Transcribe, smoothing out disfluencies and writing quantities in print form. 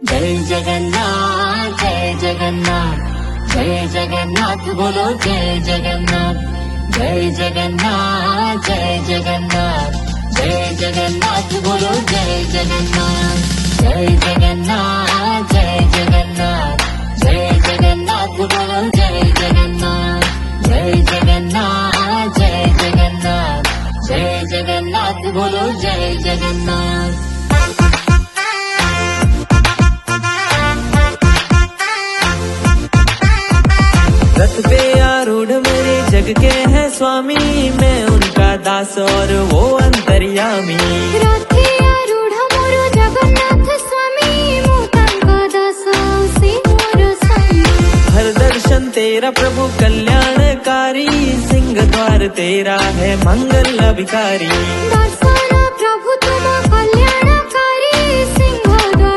जय जगन्नाथ जय जगन्नाथ जय जगन्नाथ बोलो जय जगन्नाथ जय जगन्नाथ जय जगन्नाथ जय जगन्नाथ बोलो जय जगन्नाथ जय जगन्नाथ जय जगन्नाथ जय जगन्नाथ बोलो जय जगन्नाथ जय जगन्नाथ जय जगन्नाथ जय जगन्नाथ बोलो जय जगन्नाथ। रथ पे आरूढ़ मेरे जग के हैं स्वामी, मैं उनका दास और वो अंतर्यामी। रथे आरूढ़ मोरो जगन्नाथ स्वामी, मु तांका दास से मोर स्वामी। हर दर्शन तेरा प्रभु कल्याणकारी, सिंह द्वार तेरा है मंगल अभिकारी। दर्शन